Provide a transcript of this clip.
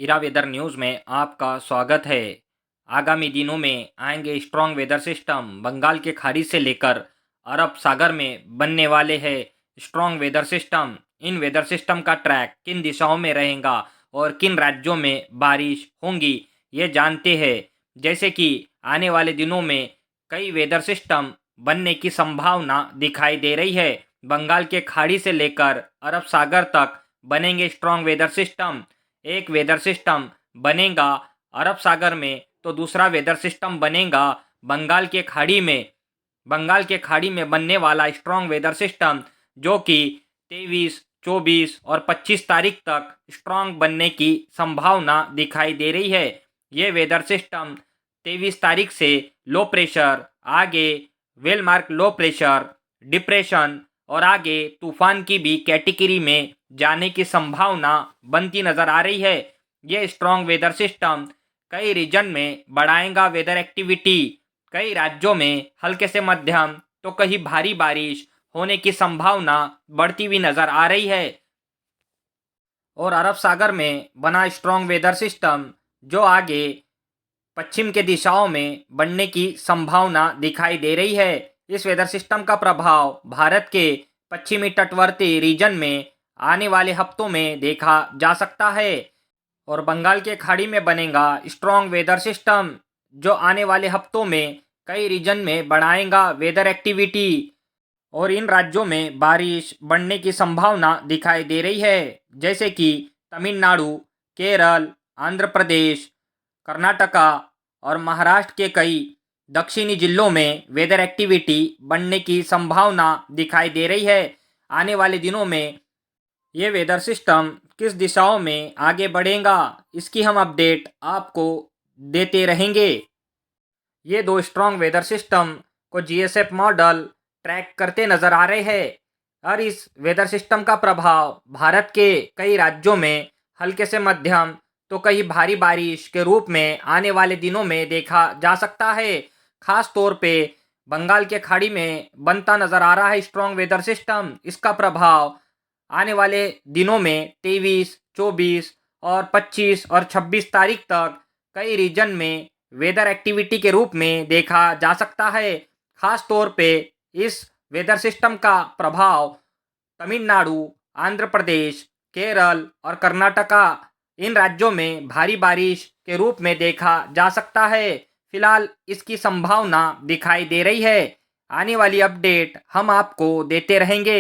इरा weather news में आपका स्वागत है। आगामी दिनों में आएंगे स्ट्रॉन्ग वेदर सिस्टम। बंगाल के खाड़ी से लेकर अरब सागर में बनने वाले हैं स्ट्रॉन्ग वेदर सिस्टम। इन वेदर सिस्टम का ट्रैक किन दिशाओं में रहेगा और किन राज्यों में बारिश होंगी, ये जानते हैं। जैसे कि आने वाले दिनों में कई वेदर सिस्टम बनने की संभावना दिखाई दे रही है। बंगाल के खाड़ी से लेकर अरब सागर तक बनेंगे स्ट्रॉन्ग वेदर सिस्टम। एक वेदर सिस्टम बनेगा अरब सागर में तो दूसरा वेदर सिस्टम बनेगा बंगाल के खाड़ी में। बंगाल के खाड़ी में बनने वाला स्ट्रॉन्ग वेदर सिस्टम जो कि 23, 24 और 25 तारीख तक स्ट्रॉन्ग बनने की संभावना दिखाई दे रही है। ये वेदर सिस्टम 23 तारीख से लो प्रेशर, आगे well mark low pressure, depression और आगे तूफान की भी कैटेगरी में जाने की संभावना बनती नज़र आ रही है। ये स्ट्रॉन्ग वेदर सिस्टम कई रीजन में बढ़ाएगा वेदर एक्टिविटी। कई राज्यों में हल्के से मध्यम तो कहीं भारी बारिश होने की संभावना बढ़ती हुई नज़र आ रही है। और अरब सागर में बना स्ट्रॉन्ग वेदर सिस्टम जो आगे पश्चिम के दिशाओं में बनने की संभावना दिखाई दे रही है। इस वेदर सिस्टम का प्रभाव भारत के पश्चिमी तटवर्ती रीजन में आने वाले हफ्तों में देखा जा सकता है। और बंगाल के खाड़ी में बनेगा स्ट्रॉन्ग वेदर सिस्टम जो आने वाले हफ्तों में कई रीजन में बढ़ाएगा वेदर एक्टिविटी और इन राज्यों में बारिश बढ़ने की संभावना दिखाई दे रही है। जैसे कि तमिलनाडु, केरल, आंध्र प्रदेश, कर्नाटका और महाराष्ट्र के कई दक्षिणी जिलों में वेदर एक्टिविटी बढ़ने की संभावना दिखाई दे रही है। आने वाले दिनों में ये वेदर सिस्टम किस दिशाओं में आगे बढ़ेगा, इसकी हम अपडेट आपको देते रहेंगे। ये दो स्ट्रॉन्ग वेदर सिस्टम को जीएसएफ मॉडल ट्रैक करते नज़र आ रहे हैं और इस वेदर सिस्टम का प्रभाव भारत के कई राज्यों में हल्के से मध्यम तो कहीं भारी बारिश के रूप में आने वाले दिनों में देखा जा सकता है। खास तौर पे बंगाल के खाड़ी में बनता नज़र आ रहा है स्ट्रॉन्ग वेदर सिस्टम। इसका प्रभाव आने वाले दिनों में 23, 24 और 25 और 26 तारीख तक कई रीजन में वेदर एक्टिविटी के रूप में देखा जा सकता है। खास तौर पे इस वेदर सिस्टम का प्रभाव तमिलनाडु, आंध्र प्रदेश, केरल और कर्नाटका इन राज्यों में भारी बारिश के रूप में देखा जा सकता है। फिलहाल इसकी संभावना दिखाई दे रही है। आने वाली अपडेट हम आपको देते रहेंगे।